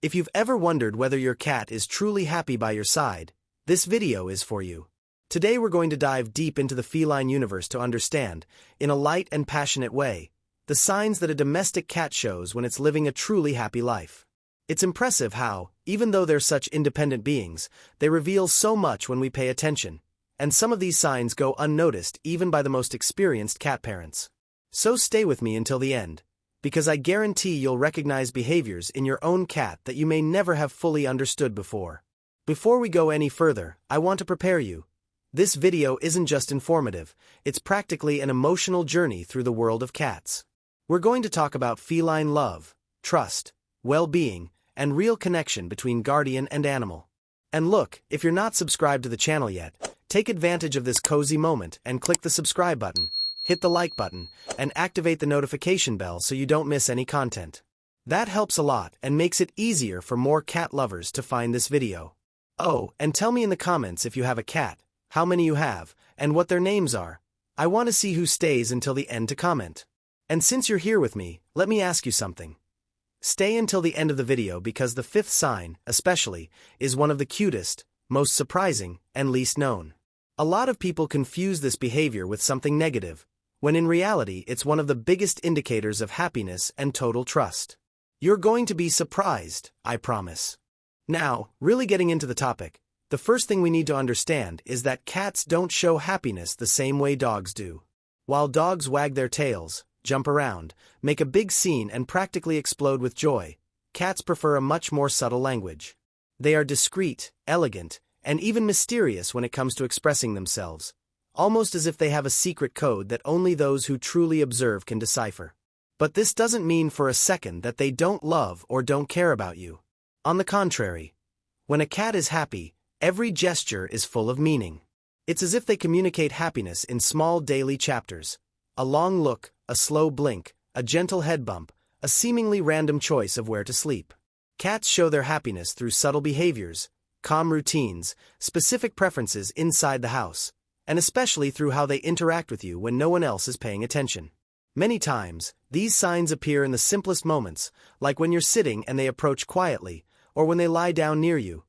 If you've ever wondered whether your cat is truly happy by your side, this video is for you. Today we're going to dive deep into the feline universe to understand, in a light and passionate way, the signs that a domestic cat shows when it's living a truly happy life. It's impressive how, even though they're such independent beings, they reveal so much when we pay attention, and some of these signs go unnoticed even by the most experienced cat parents. So stay with me until the end, because I guarantee you'll recognize behaviors in your own cat that you may never have fully understood before. Before we go any further, I want to prepare you. This video isn't just informative, it's practically an emotional journey through the world of cats. We're going to talk about feline love, trust, well-being, and real connection between guardian and animal. And look, if you're not subscribed to the channel yet, take advantage of this cozy moment and click the subscribe button, hit the like button, and activate the notification bell so you don't miss any content. That helps a lot and makes it easier for more cat lovers to find this video. Oh, and tell me in the comments if you have a cat, how many you have, and what their names are. I want to see who stays until the end to comment. And since you're here with me, let me ask you something. Stay until the end of the video because the fifth sign, especially, is one of the cutest, most surprising, and least known. A lot of people confuse this behavior with something negative, when in reality it's one of the biggest indicators of happiness and total trust. You're going to be surprised, I promise. Now, really getting into the topic, the first thing we need to understand is that cats don't show happiness the same way dogs do. While dogs wag their tails, jump around, make a big scene and practically explode with joy, cats prefer a much more subtle language. They are discreet, elegant, and even mysterious when it comes to expressing themselves, almost as if they have a secret code that only those who truly observe can decipher. But this doesn't mean for a second that they don't love or don't care about you. On the contrary, when a cat is happy, every gesture is full of meaning. It's as if they communicate happiness in small daily chapters. A long look, a slow blink, a gentle head bump, a seemingly random choice of where to sleep. Cats show their happiness through subtle behaviors, calm routines, specific preferences inside the house, and especially through how they interact with you when no one else is paying attention. Many times, these signs appear in the simplest moments, like when you're sitting and they approach quietly, or when they lie down near you.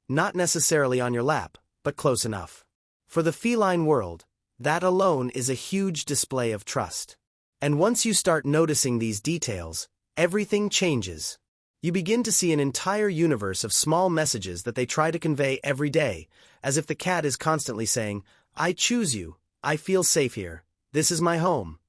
Not necessarily on your lap, but close enough. For the feline world, that alone is a huge display of trust. And once you start noticing these details, everything changes. You begin to see an entire universe of small messages that they try to convey every day, as if the cat is constantly saying, "I choose you, I feel safe here, this is my home."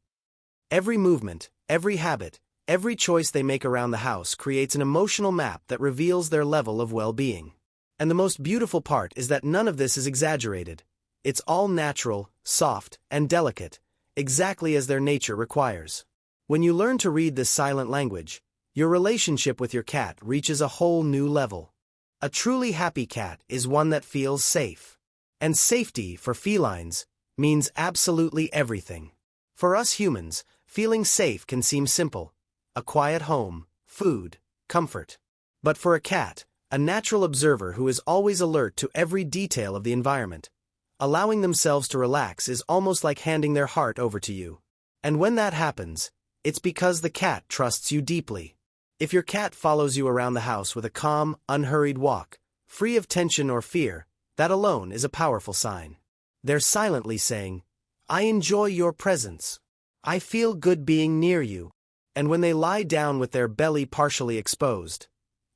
Every movement, every habit, every choice they make around the house creates an emotional map that reveals their level of well-being. And the most beautiful part is that none of this is exaggerated. It's all natural, soft, and delicate, exactly as their nature requires. When you learn to read this silent language, your relationship with your cat reaches a whole new level. A truly happy cat is one that feels safe. And safety, for felines, means absolutely everything. For us humans, feeling safe can seem simple. A quiet home, food, comfort. But for a cat, a natural observer who is always alert to every detail of the environment, allowing themselves to relax is almost like handing their heart over to you. And when that happens, it's because the cat trusts you deeply. If your cat follows you around the house with a calm, unhurried walk, free of tension or fear, that alone is a powerful sign. They're silently saying, "I enjoy your presence. I feel good being near you." And when they lie down with their belly partially exposed,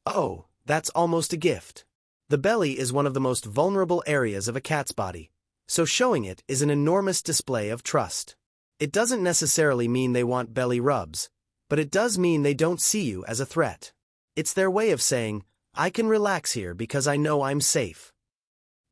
oh, that's almost a gift. The belly is one of the most vulnerable areas of a cat's body, so showing it is an enormous display of trust. It doesn't necessarily mean they want belly rubs, but it does mean they don't see you as a threat. It's their way of saying, "I can relax here because I know I'm safe."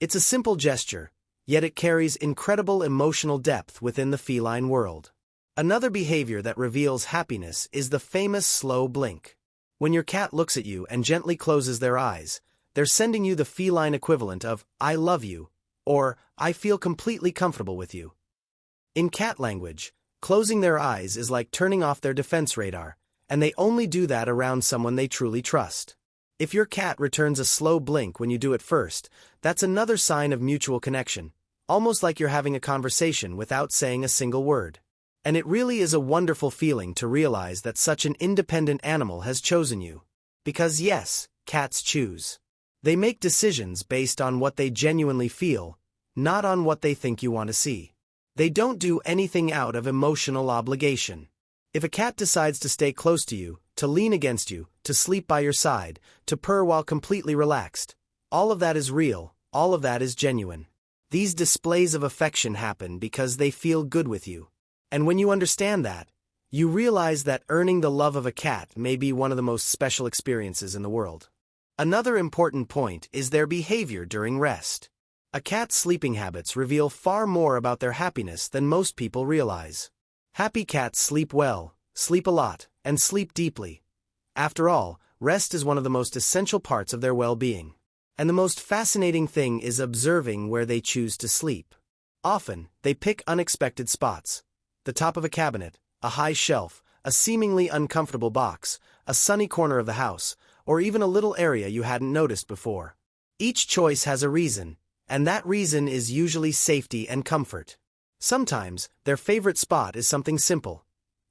It's a simple gesture, yet it carries incredible emotional depth within the feline world. Another behavior that reveals happiness is the famous slow blink. When your cat looks at you and gently closes their eyes, they're sending you the feline equivalent of, "I love you," or "I feel completely comfortable with you." In cat language, closing their eyes is like turning off their defense radar, and they only do that around someone they truly trust. If your cat returns a slow blink when you do it first, that's another sign of mutual connection, almost like you're having a conversation without saying a single word. And it really is a wonderful feeling to realize that such an independent animal has chosen you. Because yes, cats choose. They make decisions based on what they genuinely feel, not on what they think you want to see. They don't do anything out of emotional obligation. If a cat decides to stay close to you, to lean against you, to sleep by your side, to purr while completely relaxed, all of that is real, all of that is genuine. These displays of affection happen because they feel good with you. And when you understand that, you realize that earning the love of a cat may be one of the most special experiences in the world. Another important point is their behavior during rest. A cat's sleeping habits reveal far more about their happiness than most people realize. Happy cats sleep well, sleep a lot, and sleep deeply. After all, rest is one of the most essential parts of their well-being. And the most fascinating thing is observing where they choose to sleep. Often, they pick unexpected spots. The top of a cabinet, a high shelf, a seemingly uncomfortable box, a sunny corner of the house, or even a little area you hadn't noticed before. Each choice has a reason, and that reason is usually safety and comfort. Sometimes, their favorite spot is something simple.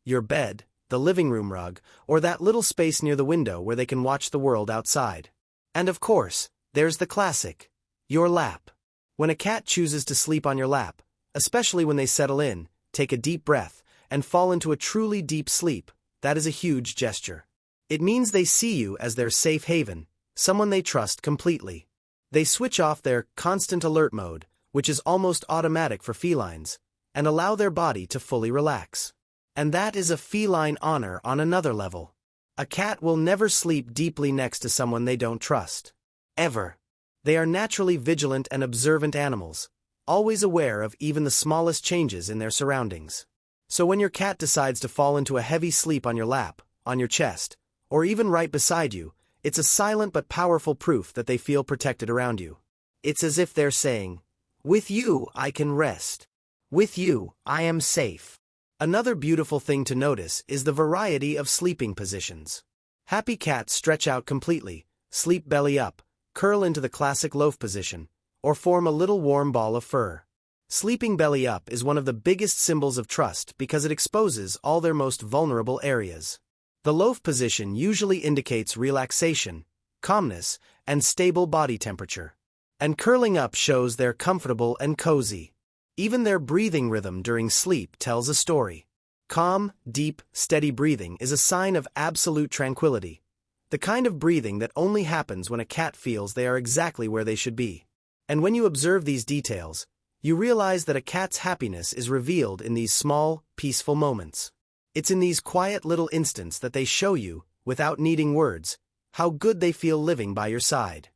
Your bed, the living room rug, or that little space near the window where they can watch the world outside. And of course, there's the classic, your lap. When a cat chooses to sleep on your lap, especially when they settle in, take a deep breath, and fall into a truly deep sleep, that is a huge gesture. It means they see you as their safe haven, someone they trust completely. They switch off their constant alert mode, which is almost automatic for felines, and allow their body to fully relax. And that is a feline honor on another level. A cat will never sleep deeply next to someone they don't trust. Ever. They are naturally vigilant and observant animals, always aware of even the smallest changes in their surroundings. So when your cat decides to fall into a heavy sleep on your lap, on your chest, or even right beside you, it's a silent but powerful proof that they feel protected around you. It's as if they're saying, "With you, I can rest. With you, I am safe." Another beautiful thing to notice is the variety of sleeping positions. Happy cats stretch out completely, sleep belly up, curl into the classic loaf position, or form a little warm ball of fur. Sleeping belly up is one of the biggest symbols of trust because it exposes all their most vulnerable areas. The loaf position usually indicates relaxation, calmness, and stable body temperature. And curling up shows they're comfortable and cozy. Even their breathing rhythm during sleep tells a story. Calm, deep, steady breathing is a sign of absolute tranquility. The kind of breathing that only happens when a cat feels they are exactly where they should be. And when you observe these details, you realize that a cat's happiness is revealed in these small, peaceful moments. It's in these quiet little instants that they show you, without needing words, how good they feel living by your side.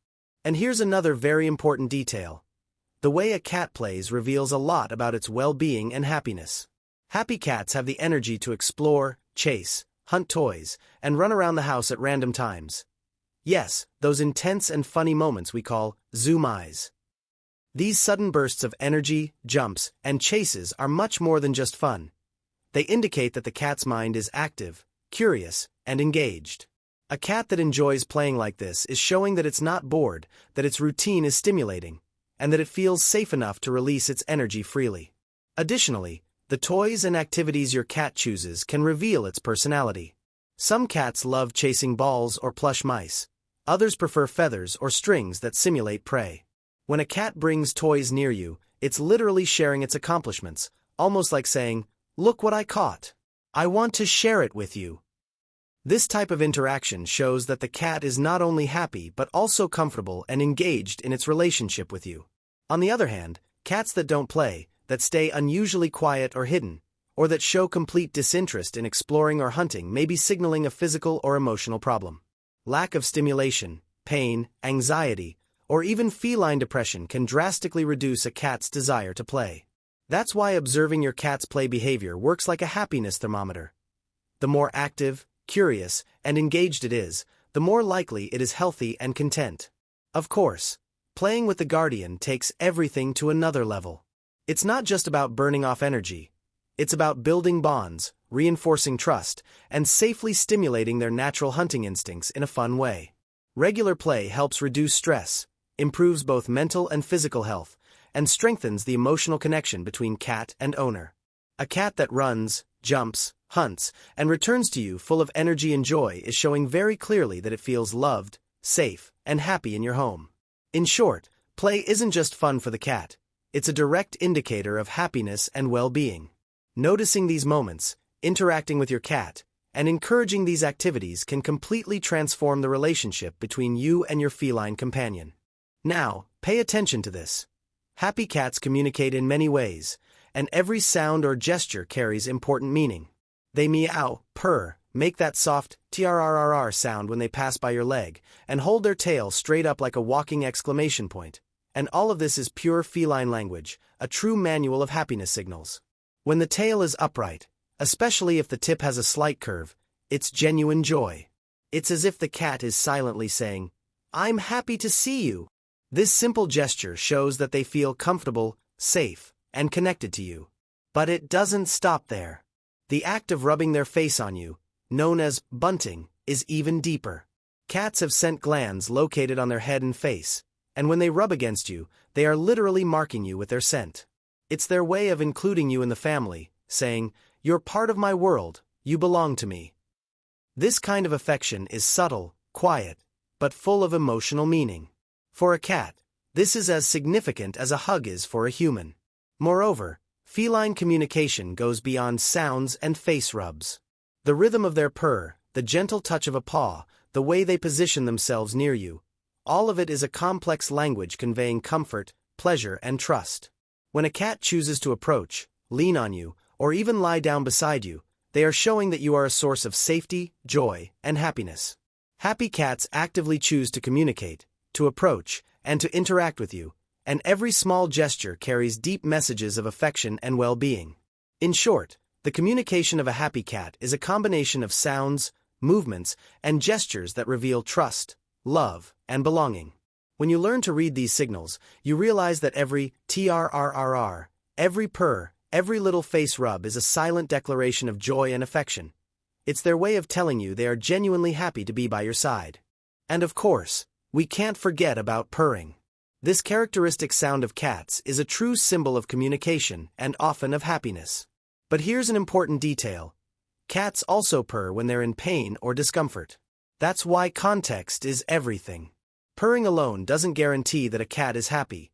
And here's another very important detail. The way a cat plays reveals a lot about its well-being and happiness. Happy cats have the energy to explore, chase, hunt toys, and run around the house at random times. Yes, those intense and funny moments we call zoom eyes. These sudden bursts of energy, jumps, and chases are much more than just fun. They indicate that the cat's mind is active, curious, and engaged. A cat that enjoys playing like this is showing that it's not bored, that its routine is stimulating, and that it feels safe enough to release its energy freely. Additionally, the toys and activities your cat chooses can reveal its personality. Some cats love chasing balls or plush mice. Others prefer feathers or strings that simulate prey. When a cat brings toys near you, it's literally sharing its accomplishments, almost like saying, "Look what I caught. I want to share it with you." This type of interaction shows that the cat is not only happy but also comfortable and engaged in its relationship with you. On the other hand, cats that don't play, that stay unusually quiet or hidden, or that show complete disinterest in exploring or hunting may be signaling a physical or emotional problem. Lack of stimulation, pain, anxiety, or even feline depression can drastically reduce a cat's desire to play. That's why observing your cat's play behavior works like a happiness thermometer. The more active, curious, and engaged it is, the more likely it is healthy and content. Of course, playing with the guardian takes everything to another level. It's not just about burning off energy. It's about building bonds, reinforcing trust, and safely stimulating their natural hunting instincts in a fun way. Regular play helps reduce stress, improves both mental and physical health, and strengthens the emotional connection between cat and owner. A cat that runs, jumps, hunts, and returns to you full of energy and joy is showing very clearly that it feels loved, safe, and happy in your home. In short, play isn't just fun for the cat, it's a direct indicator of happiness and well-being. Noticing these moments, interacting with your cat, and encouraging these activities can completely transform the relationship between you and your feline companion. Now, pay attention to this. Happy cats communicate in many ways, and every sound or gesture carries important meaning. They meow, purr, make that soft trrrr sound when they pass by your leg, and hold their tail straight up like a walking exclamation point. And all of this is pure feline language, a true manual of happiness signals. When the tail is upright, especially if the tip has a slight curve, it's genuine joy. It's as if the cat is silently saying, "I'm happy to see you." This simple gesture shows that they feel comfortable, safe, and connected to you. But it doesn't stop there. The act of rubbing their face on you, known as bunting, is even deeper. Cats have scent glands located on their head and face, and when they rub against you, they are literally marking you with their scent. It's their way of including you in the family, saying, "You're part of my world, you belong to me." This kind of affection is subtle, quiet, but full of emotional meaning. For a cat, this is as significant as a hug is for a human. Moreover, feline communication goes beyond sounds and face rubs. The rhythm of their purr, the gentle touch of a paw, the way they position themselves near you, all of it is a complex language conveying comfort, pleasure, and trust. When a cat chooses to approach, lean on you, or even lie down beside you, they are showing that you are a source of safety, joy, and happiness. Happy cats actively choose to communicate, to approach, and to interact with you, and every small gesture carries deep messages of affection and well-being. In short, the communication of a happy cat is a combination of sounds, movements, and gestures that reveal trust, love, and belonging. When you learn to read these signals, you realize that every trrrr, every purr, every little face rub is a silent declaration of joy and affection. It's their way of telling you they are genuinely happy to be by your side. And of course, we can't forget about purring. This characteristic sound of cats is a true symbol of communication and often of happiness. But here's an important detail. Cats also purr when they're in pain or discomfort. That's why context is everything. Purring alone doesn't guarantee that a cat is happy.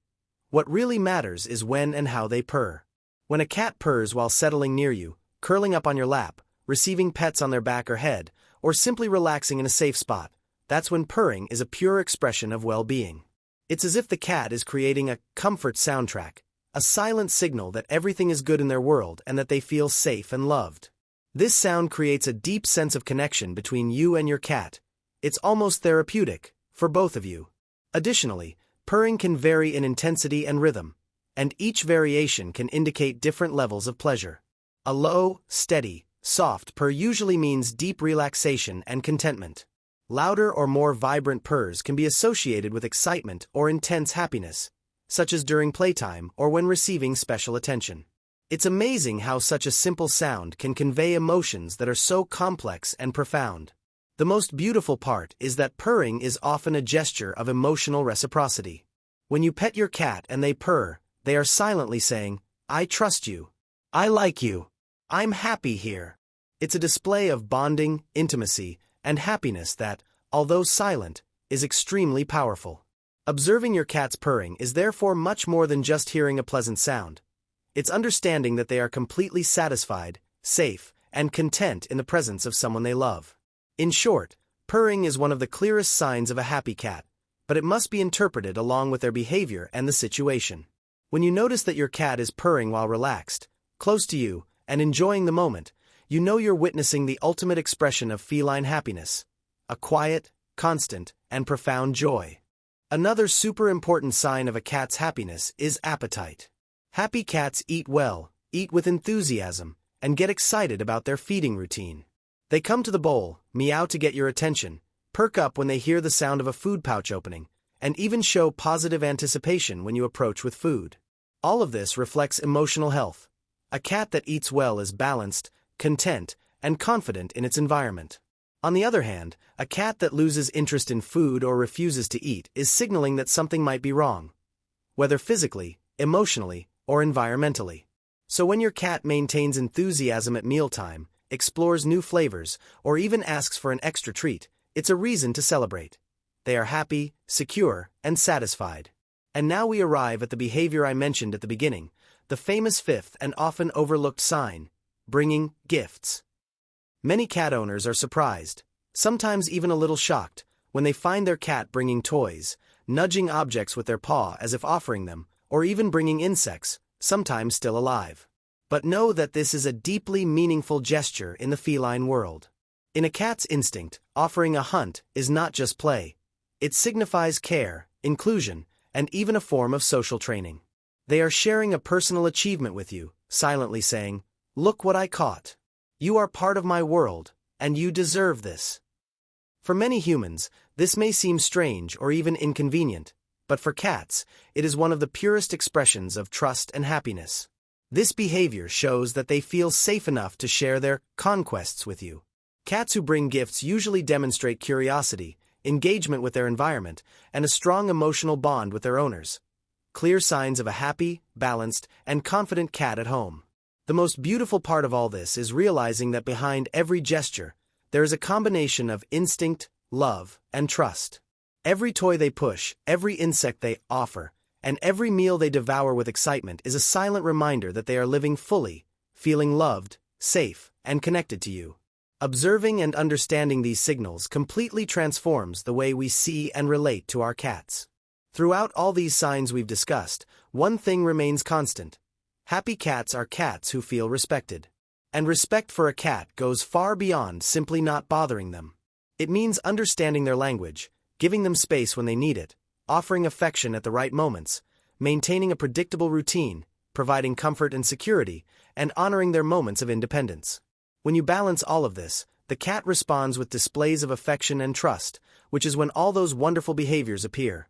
What really matters is when and how they purr. When a cat purrs while settling near you, curling up on your lap, receiving pets on their back or head, or simply relaxing in a safe spot, that's when purring is a pure expression of well-being. It's as if the cat is creating a comfort soundtrack, a silent signal that everything is good in their world and that they feel safe and loved. This sound creates a deep sense of connection between you and your cat. It's almost therapeutic, for both of you. Additionally, purring can vary in intensity and rhythm, and each variation can indicate different levels of pleasure. A low, steady, soft purr usually means deep relaxation and contentment. Louder or more vibrant purrs can be associated with excitement or intense happiness, such as during playtime or when receiving special attention. It's amazing how such a simple sound can convey emotions that are so complex and profound. The most beautiful part is that purring is often a gesture of emotional reciprocity. When you pet your cat and they purr, they are silently saying, "I trust you. I like you. I'm happy here." It's a display of bonding, intimacy, and happiness that, although silent, is extremely powerful. Observing your cat's purring is therefore much more than just hearing a pleasant sound. It's understanding that they are completely satisfied, safe, and content in the presence of someone they love. In short, purring is one of the clearest signs of a happy cat, but it must be interpreted along with their behavior and the situation. When you notice that your cat is purring while relaxed, close to you, and enjoying the moment, you know you're witnessing the ultimate expression of feline happiness, a quiet, constant, and profound joy. Another super important sign of a cat's happiness is appetite. Happy cats eat well, eat with enthusiasm, and get excited about their feeding routine. They come to the bowl, meow to get your attention, perk up when they hear the sound of a food pouch opening, and even show positive anticipation when you approach with food. All of this reflects emotional health. A cat that eats well is balanced, content, and confident in its environment. On the other hand, a cat that loses interest in food or refuses to eat is signaling that something might be wrong, whether physically, emotionally, or environmentally. So when your cat maintains enthusiasm at mealtime, explores new flavors, or even asks for an extra treat, it's a reason to celebrate. they are happy, secure, and satisfied. And now we arrive at the behavior I mentioned at the beginning, the famous fifth and often overlooked sign: bringing gifts. Many cat owners are surprised, sometimes even a little shocked, when they find their cat bringing toys, nudging objects with their paw as if offering them, or even bringing insects, sometimes still alive. But know that this is a deeply meaningful gesture in the feline world. In a cat's instinct, offering a hunt is not just play. It signifies care, inclusion, and even a form of social training. They are sharing a personal achievement with you, silently saying, "Look what I caught. You are part of my world, and you deserve this." For many humans, this may seem strange or even inconvenient, but for cats, it is one of the purest expressions of trust and happiness. This behavior shows that they feel safe enough to share their conquests with you. Cats who bring gifts usually demonstrate curiosity, engagement with their environment, and a strong emotional bond with their owners. Clear signs of a happy, balanced, and confident cat at home. The most beautiful part of all this is realizing that behind every gesture, there is a combination of instinct, love, and trust. Every toy they push, every insect they offer, and every meal they devour with excitement is a silent reminder that they are living fully, feeling loved, safe, and connected to you. Observing and understanding these signals completely transforms the way we see and relate to our cats. Throughout all these signs we've discussed, one thing remains constant. Happy cats are cats who feel respected. And respect for a cat goes far beyond simply not bothering them. It means understanding their language, giving them space when they need it, offering affection at the right moments, maintaining a predictable routine, providing comfort and security, and honoring their moments of independence. When you balance all of this, the cat responds with displays of affection and trust, which is when all those wonderful behaviors appear.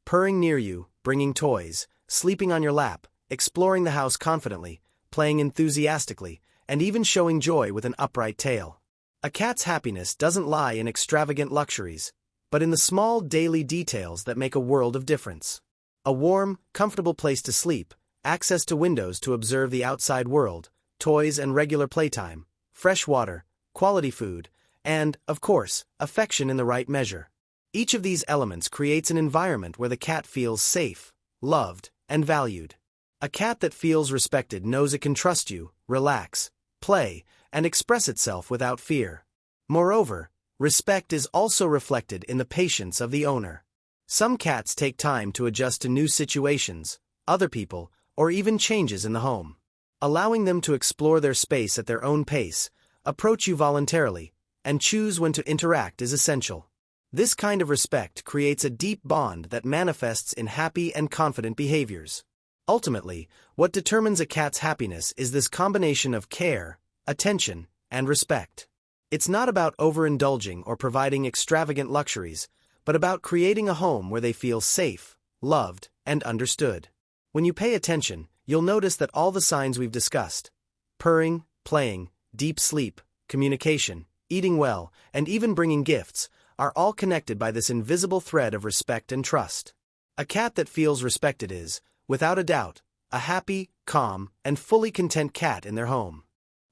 Purring near you, bringing toys, sleeping on your lap, exploring the house confidently, playing enthusiastically, and even showing joy with an upright tail. A cat's happiness doesn't lie in extravagant luxuries, but in the small daily details that make a world of difference. A warm, comfortable place to sleep, access to windows to observe the outside world, toys and regular playtime, fresh water, quality food, and, of course, affection in the right measure. Each of these elements creates an environment where the cat feels safe, loved, and valued. A cat that feels respected knows it can trust you, relax, play, and express itself without fear. Moreover, respect is also reflected in the patience of the owner. Some cats take time to adjust to new situations, other people, or even changes in the home. Allowing them to explore their space at their own pace, approach you voluntarily, and choose when to interact is essential. This kind of respect creates a deep bond that manifests in happy and confident behaviors. Ultimately, what determines a cat's happiness is this combination of care, attention, and respect. It's not about overindulging or providing extravagant luxuries, but about creating a home where they feel safe, loved, and understood. When you pay attention, you'll notice that all the signs we've discussed — purring, playing, deep sleep, communication, eating well, and even bringing gifts — are all connected by this invisible thread of respect and trust. A cat that feels respected is, without a doubt, a happy, calm, and fully content cat in their home.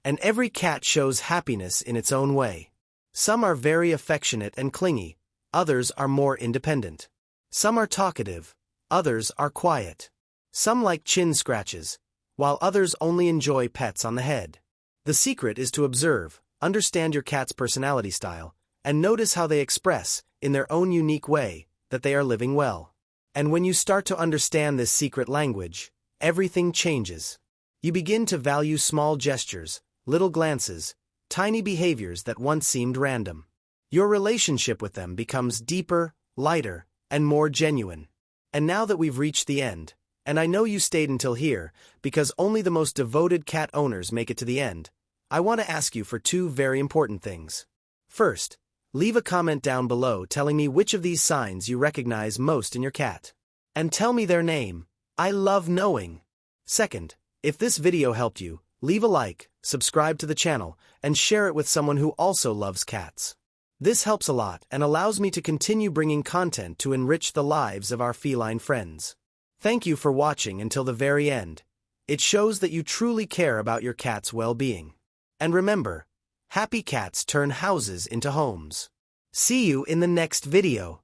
And every cat shows happiness in its own way. Some are very affectionate and clingy, others are more independent. Some are talkative, others are quiet. Some like chin scratches, while others only enjoy pets on the head. The secret is to observe, understand your cat's personality style, and notice how they express, in their own unique way, that they are living well. And when you start to understand this secret language, everything changes. You begin to value small gestures, little glances, tiny behaviors that once seemed random. Your relationship with them becomes deeper, lighter, and more genuine. And now that we've reached the end, and I know you stayed until here, because only the most devoted cat owners make it to the end, I want to ask you for two very important things. First, leave a comment down below telling me which of these signs you recognize most in your cat. And tell me their name. I love knowing. Second, if this video helped you, leave a like, subscribe to the channel, and share it with someone who also loves cats. This helps a lot and allows me to continue bringing content to enrich the lives of our feline friends. Thank you for watching until the very end. It shows that you truly care about your cat's well-being. And remember, happy cats turn houses into homes. See you in the next video.